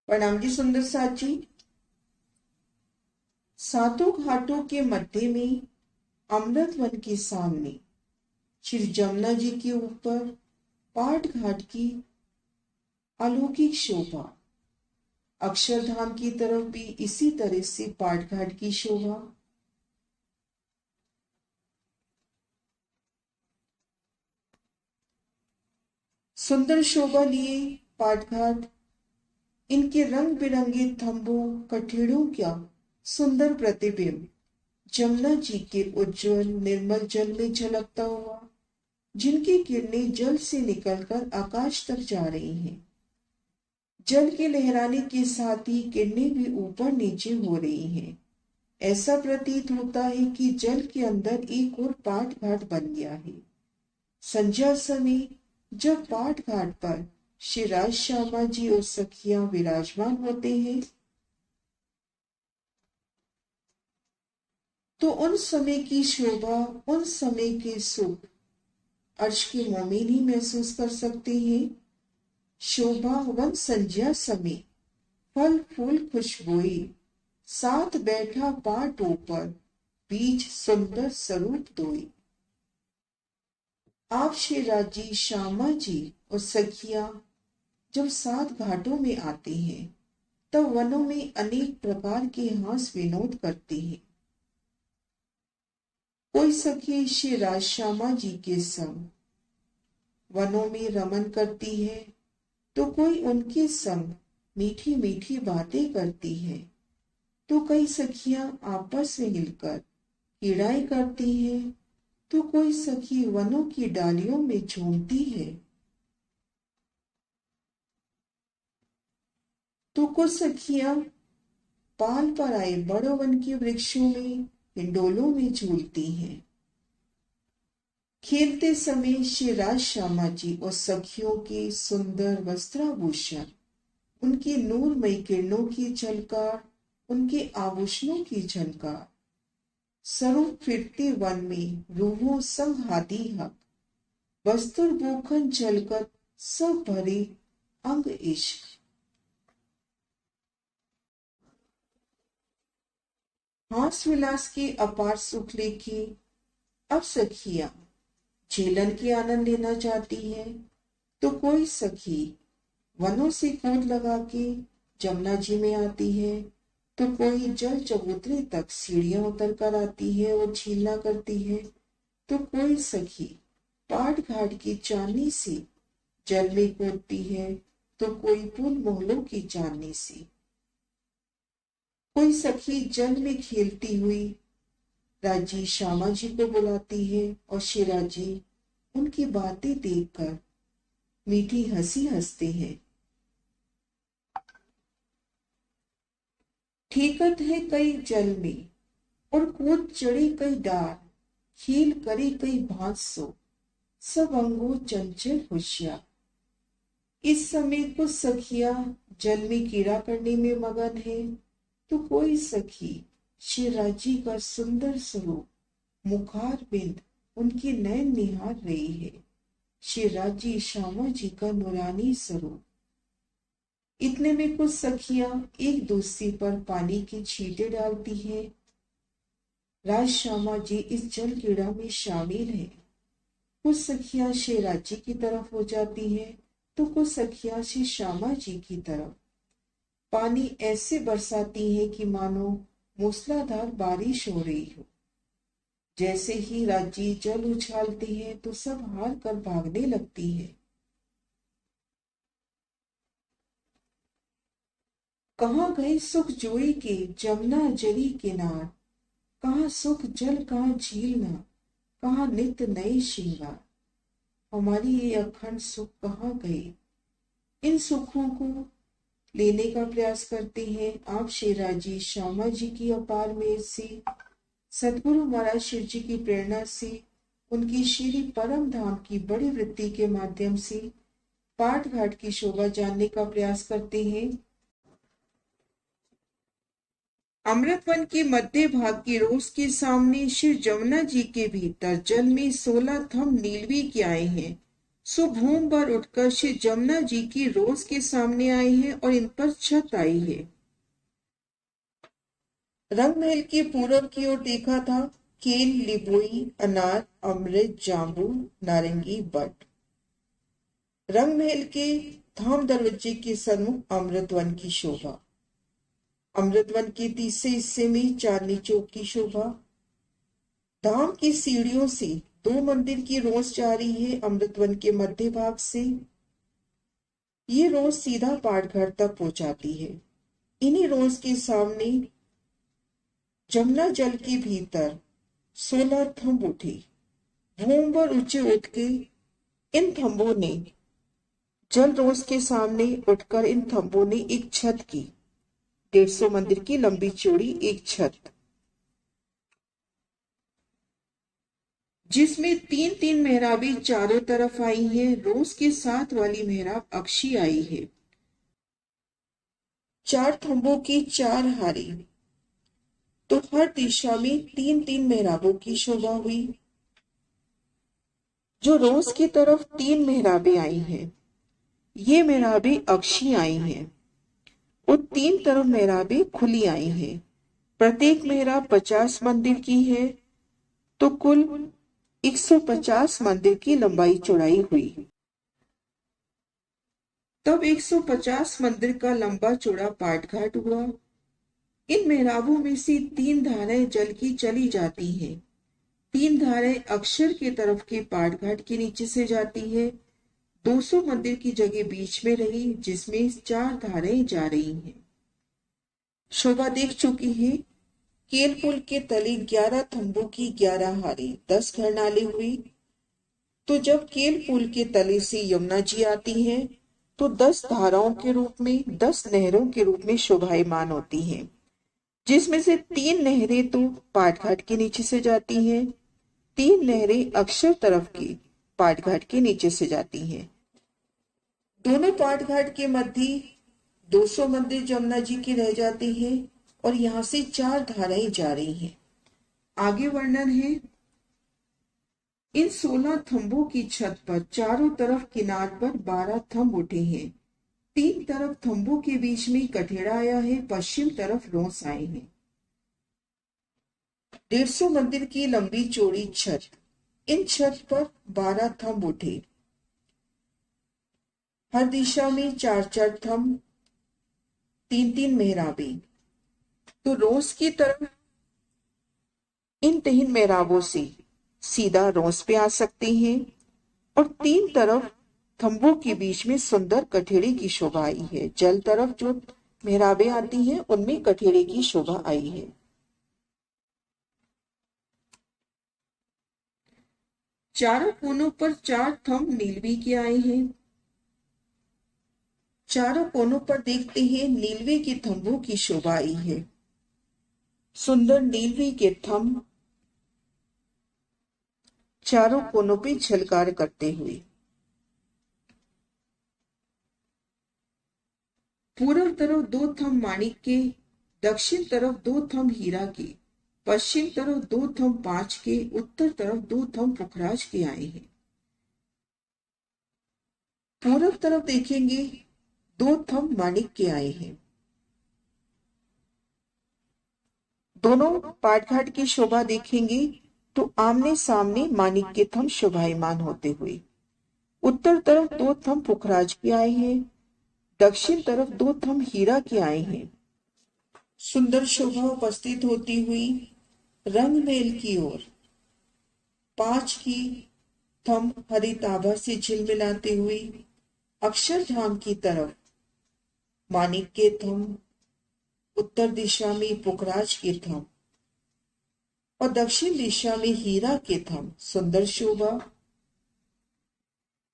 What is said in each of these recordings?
प्रणाम जी सुंदर साथ जी। सातों घाटों के मध्य में अमृत वन के सामने श्री जमुना जी के ऊपर पाट घाट की अलौकिक शोभा। अक्षरधाम की तरफ भी इसी तरह से पाट घाट की शोभा। सुंदर शोभा लिए पाट घाट इनके रंग बिरंगे थंभों कठेड़ों का सुंदर प्रतिबिंब जमुना जी के उज्जवल निर्मल जल में झलकता हुआ, जिनकी किरणें जल से निकलकर आकाश तक जा रही हैं। जल के लहराने के साथ ही किरणें भी ऊपर नीचे हो रही हैं। ऐसा प्रतीत होता है कि जल के अंदर एक और पाट घाट बन गया है। संध्या समय जब पाट घाट पर श्री राज श्यामा जी और सखियां विराजमान होते हैं, तो उन समय की शोभा, उन समय के सुख अर्श के मोमिन ही महसूस कर सकते हैं। शोभा वन संध्या समय फल फूल खुशबुए, साथ बैठा पाट ऊपर बीच सुंदर स्वरूप दोई। आप श्री राजी श्यामा जी और सखिया जब सात घाटों में आते हैं, तब वनों में अनेक प्रकार के हास विनोद करते हैं। कोई सखी श्री राज श्यामा जी के संग वनों में रमन करती है, तो कोई उनके संग मीठी मीठी बातें करती है, तो कई सखियां आपस में मिलकर क्रीड़ाएं करती है, तो कोई सखी वनों की डालियों में झूमती है, तो कुछ सखियां पाल पर आए बड़ों वन के वृक्षों में हिंडोलों में झूलती हैं। खेलते समय श्री राज श्यामा जी और सखियों के सुंदर वस्त्राभूषण, उनकी नूरमयी किरणों की झलकार, उनके आभूषणों की झलकार, स्वरूप फिरते वन में रूहों संग हाथी हक, वस्त्र भूखन झलकत सब भरे अंग इश्क। हास विलास के अपार सुख लेके अब सखियां झेलन की आनंद लेना चाहती है, तो कोई सखी वनों से कूद लगा के जमुना जी में आती है, तो कोई जल चबूतरे तक सीढ़ियां उतर कर आती है और झीलना करती है, तो कोई सखी पाट घाट की चांदनी से जल में कूदती है, तो कोई पुल मोहलों की चांदनी से। कोई सखी जल में खेलती हुई राजी श्यामा जी को बुलाती है और श्री राजी उनकी बातें देखकर मीठी हंसी हंसते हैं। ठीकत है कई जल में और कूद चढ़े कई डार, खेल करे कई भांसो सब अंगो चंचल होशियार। इस समय कुछ सखियां जल में कीड़ा करने में मगन है, तो कोई सखी श्री राजी का सुंदर स्वरूप मुखार बिंद उनकी नयन निहार रही है। श्री राजी श्यामा जी का नूरानी स्वरूप। इतने में कुछ सखियां एक दूसरी पर पानी की छींटे डालती हैं। राज श्यामा जी इस जल क्रीड़ा में शामिल हैं। कुछ सखियां श्री राजी की तरफ हो जाती हैं, तो कुछ सखियां श्री श्यामा जी की तरफ। पानी ऐसे बरसाती है कि मानो मूसलाधार बारिश हो रही हो। जैसे ही राजी जल उछालती है, तो सब हार कर भागने लगती है। कहाँ गए सुख जोई के जमुना जरी किनार, कहाँ सुख जल कहाँ झीलना, कहाँ नित नए श्रृंगार। हमारी ये अखंड सुख कहाँ गए? इन सुखों को लेने का प्रयास करते हैं आप श्री राजी श्यामा जी की अपार मेहर से, सतगुरु महाराज शिव जी की प्रेरणा से, उनकी श्री परम धाम की बड़ी वृत्ति के माध्यम से पाट घाट की शोभा जानने का प्रयास करते हैं। अमृत वन के मध्य भाग की रोज के सामने श्री जमुना जी के भीतर जल में 16 थंभ नीलवी के आए हैं। सो भूम पर उठकर श्री जमुना जी की रोज के सामने आई है और इन पर छत आई है। रंगमहल के पूरब की ओर देखा था। केल, लिबोई, अनार, अमृत, जाम्बू, नारंगी, बट। रंगमहल के धाम दरवाजे के सन्मुख अमृतवन की शोभा। अमृतवन के तीसरे हिस्से में चांदनी चौक की शोभा। धाम की सीढ़ियों से दो मंदिर की रोज जा रही है अमृतवन के मध्य भाग से। ये रोज सीधा पाटघर तक पहुंचाती है। इन्हीं रोज के सामने जमुना जल के भीतर 16 थंब उठे। भूम पर ऊंचे उठ के इन थंबों ने जल रोज के सामने उठकर इन थंबों ने एक छत की। 150 मंदिर की लंबी चौड़ी एक छत, जिसमें 3-3 मेहराबें चारों तरफ आई हैं। रोज के साथ वाली मेहराब अक्षी आई है। 4 थंबों की 4 हारी, तो हर दिशा में 3-3 मेहराबों की शोभा हुई। जो रोज की तरफ 3 मेहराबें आई हैं, ये मेहराबें अक्षी आई हैं और 3 तरफ मेहराबें खुली आई हैं। प्रत्येक मेहराब 50 मंदिर की है, तो कुल 150 मंदिर की लंबाई चौड़ाई हुई। तब 150 मंदिर का लंबा चौड़ा पाटघाट हुआ। इन मेहराबों में से 3 धाराएं जल की चली जाती हैं। 3 धाराएं अक्षर के तरफ के पाटघाट के नीचे से जाती है। 200 मंदिर की जगह बीच में रही, जिसमें 4 धाराएं जा रही हैं। शोभा देख चुकी है। केल पुल के तले 11 थंबों की 11 हारी, 10 घरनाले हुई। तो जब केल पुल के तले से यमुना जी आती हैं, तो 10 धाराओं के रूप में, 10 नहरों के रूप में शोभायमान होती हैं, जिसमें से 3 नहरें तो पाटघाट के नीचे से जाती हैं, 3 नहरें अक्षर तरफ की पाटघाट के नीचे से जाती हैं। दोनों पाटघाट के मध्य 200 मंदिर जमुना जी के रह जाते हैं और यहाँ से 4 धाराएं जा रही हैं। आगे वर्णन है। इन 16 थंबों की छत पर चारों तरफ किनार पर 12 थंब उठे हैं। 3 तरफ थंबों के बीच में कठेड़ा आया है, पश्चिम तरफ रोस आए हैं। 150 मंदिर की लंबी चौड़ी छत। इन छत पर 12 थंब उठे। हर दिशा में 4-4 थंब, 3-3 मेहराबें। तो रोस की तरफ इन 3 मेहराबों से सीधा रोस पे आ सकते हैं और 3 तरफ थंबों के बीच में सुंदर कठेड़े की शोभा आई है। जल तरफ जो मेहराबें आती हैं, उनमें कठेड़े की शोभा आई है। चारों कोनों पर 4 थंब नीलवी के आए हैं। चारों कोनों पर देखते हैं नीलवे के थंबों की शोभा आई है। सुंदर नीलवे के थंब चारों कोनों पे झलकार करते हुए। पूर्व तरफ 2 थंब माणिक के, दक्षिण तरफ 2 थंब हीरा के, पश्चिम तरफ 2 थंब 5 के, उत्तर तरफ 2 थंब पुखराज के आए हैं। पूर्व तरफ देखेंगे 2 थंब माणिक के आए हैं। दोनों पाटघाट की शोभा देखेंगे तो आमने सामने माणिक के थंब शोभायमान होते हुए। उत्तर तरफ 2 थंब पुखराज के आए हैं, दक्षिण तरफ 2 थंब हीरा के आए हैं। सुंदर शोभा उपस्थित होती हुई रंगमहल की ओर 5 की थंब हरित आभा से झिलमिलाते हुए अक्षरधाम की तरफ माणिक के थंब, उत्तर दिशा में पुखराज के थंब और दक्षिण दिशा में हीरा के थंब। सुंदर शोभा।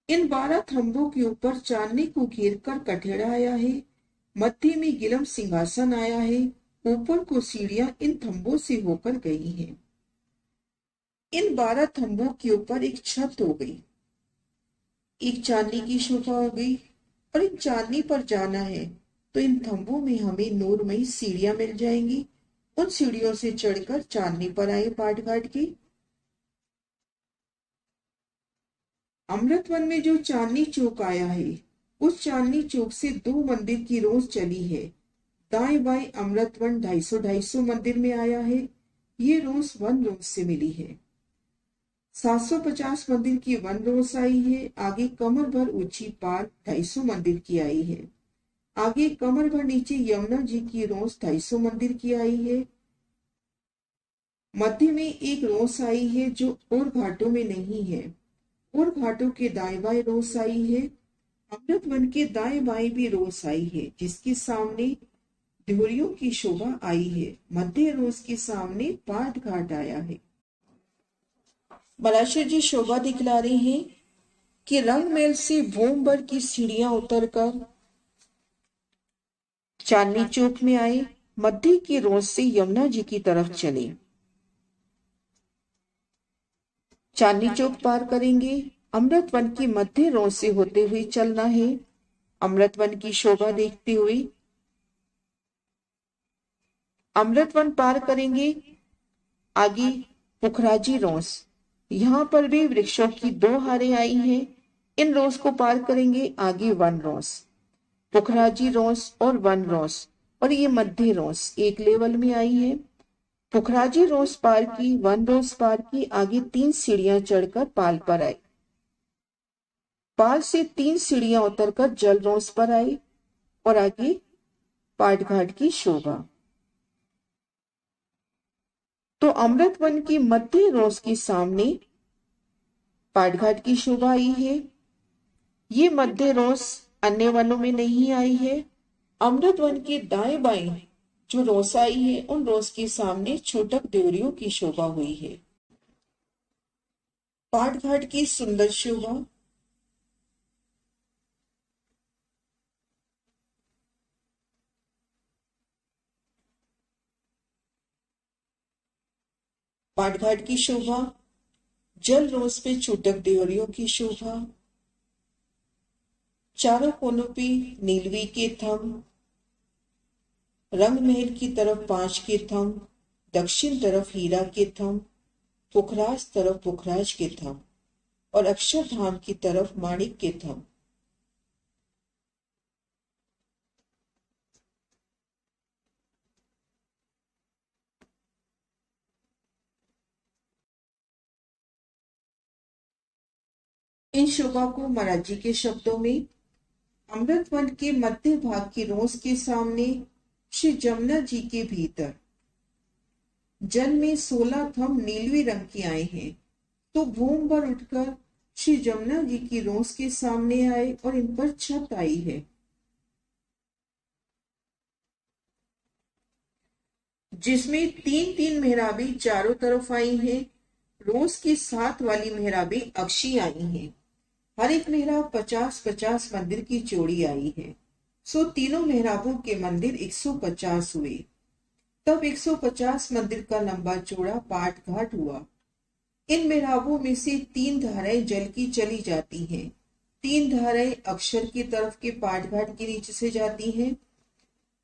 इन 12 थंबों के ऊपर चांदनी को घेरकर कठेड़ा आया है। मध्य में गिलम सिंहासन आया है। ऊपर को सीढ़ियां इन थंबों से होकर गई हैं। इन 12 थंबों के ऊपर एक छत हो गई, एक चांदनी की शोभा हो गई और इन चांदनी पर जाना है तो इन थंबों में हमें नूरमयी सीढ़ियां मिल जाएंगी। उन सीढ़ियों से चढ़कर चांदनी पर आए पाटघाट की। अमृतवन में जो चांदनी चौक आया है, उस चांदनी चौक से 2 मंदिर की रोज चली है। दाएं बाएं अमृतवन 250-250 मंदिर में आया है। ये रोज 1 रोज से मिली है। 750 मंदिर की 1 रोज आई है। आगे कमर भर ऊंची पाल 250 मंदिर की आई है। आगे कमर भर नीचे यमुना जी की रोज 250 मंदिर की आई है। मध्य में एक रोस आई है जो और घाटों में नहीं है, और घाटों के दाएं बाएं रोस आई है। अमृतवन के दाएं बाएं भी रोस आई है, जिसके सामने ड्योरियों की शोभा आई है। मध्य रोस के सामने पाट घाट आया है। बलाशर जी शोभा दिखला रहे हैं कि रंगमहल से वोमबर की सीढ़ियां उतरकर चांदनी चौक में आए। मध्य की रोज से यमुना जी की तरफ चले। चांदनी चौक पार करेंगे। अमृतवन की मध्य रोड से होते हुए चलना है। अमृतवन की शोभा देखते हुए अमृतवन पार करेंगे। आगे पुखराजी रोस, यहाँ पर भी वृक्षों की 2 हारें आई हैं। इन रोस को पार करेंगे। आगे 1 रोस, पुखराजी रोस और 1 रोस, और ये मध्य रोस एक लेवल में आई है। पुखराजी रोस पार की, 1 रोस पार की। आगे 3 सीढ़ियां चढ़कर पाल पर आए। पाल से 3 सीढ़ियां उतरकर जल रोस पर आए, और आगे पाट घाट की शोभा। तो अमृतवन की मध्य रोस के सामने पाट घाट की शोभा आई है। ये मध्य रोस अन्य वनों में नहीं आई है। अमृतवन के दाएं बाएं जो रोस आई है, उन रोस के सामने छोटक ड्योरियों की शोभा हुई है। पाट घाट की सुंदर शोभा। पाट घाट की शोभा, जल रोस पे छोटक ड्योरियों की शोभा। चारों कोनों पे नीलवी के थंब, रंगमहल की तरफ 5 के थंब, दक्षिण तरफ हीरा के थंब, पुखराज तरफ पुखराज के थंब, और अक्षरधाम की तरफ माणिक के थंब। इन शोभा को महाराज जी के शब्दों में, अमृतवन के मध्य भाग की रोस के सामने श्री जमुना जी के भीतर जल में 16 थंब नीलवी रंग के आए हैं। तो भूम पर उठकर श्री जमुना जी की रोस के सामने आए और इन पर छत आई है, जिसमें 3-3 मेहराबें चारों तरफ आई हैं। रोस की 7 वाली मेहराबें अक्षी आई हैं। हर एक मेहराब 50-50 मंदिर की चौड़ी आई है। सो तीनों मेहराबों के मंदिर 150 हुए। तब 150 मंदिर का लंबा चौड़ा पाट घाट हुआ। इन मेहराबों में से 3 धाराएं जल की चली जाती हैं। 3 धाराएं अक्षर की तरफ के पाट घाट के नीचे से जाती हैं।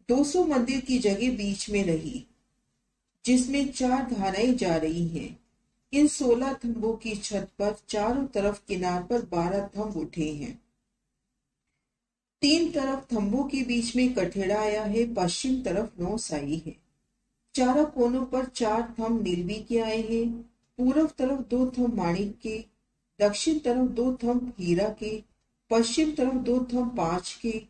200 मंदिर की जगह बीच में रही, जिसमें 4 धाराएं जा रही हैं। इन 16 थंबों की छत पर चारों तरफ किनार पर 12 थंब उठे हैं। 3 तरफ थंबों के बीच में कठेड़ा आया है। पश्चिम तरफ नौस आई है। चारों कोनों पर 4 थंब नीलवी के आए हैं। पूर्व तरफ 2 थंब माणिक के, दक्षिण तरफ 2 थंब हीरा के, पश्चिम तरफ 2 थंब 5 के,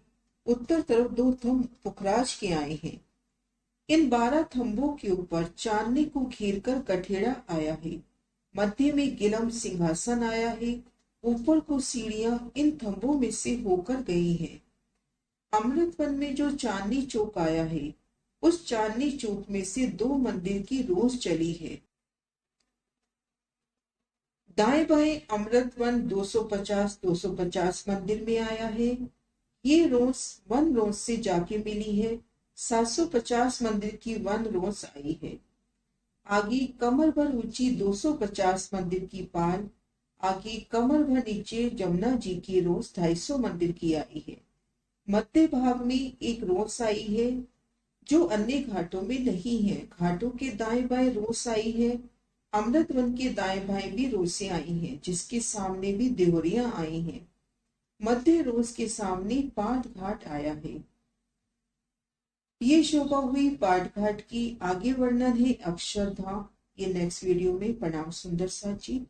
उत्तर तरफ 2 थंब पुखराज के आए हैं। इन 12 थंबों के ऊपर चांदनी को घेरकर कठेड़ा आया है। मध्य में गिलम सिंहासन आया है। ऊपर को सीढ़ियां इन थंबों में से होकर गई हैं। अमृतवन में जो चांदनी चौक आया है, उस चांदनी चौक में से 2 मंदिर की रोज चली है। दाएं बाएं अमृतवन 250-250 मंदिर में आया है। ये रोज 1 रोज से जाके मिली है। 750 मंदिर की 1 रोज आई है। आगे कमर भर ऊंची 250 मंदिर की पाल, आगे कमर भर नीचे जमुना जी की रोज 250 मंदिर की आई है। मध्य भाग में एक रोस आई है जो अन्य घाटों में नहीं है। घाटों के दाएं बाएं रोस आई है। अमृत वन के दाएं बाएं भी रोसें आई हैं, जिसके सामने भी देवरियां आई हैं। मध्य रोज के सामने पाट घाट आया है। ये शोभा हुई पाट घाट की। आगे वर्णन है अक्षरधाम। ये नेक्स्ट वीडियो में। प्रणाम सुंदर सा जी।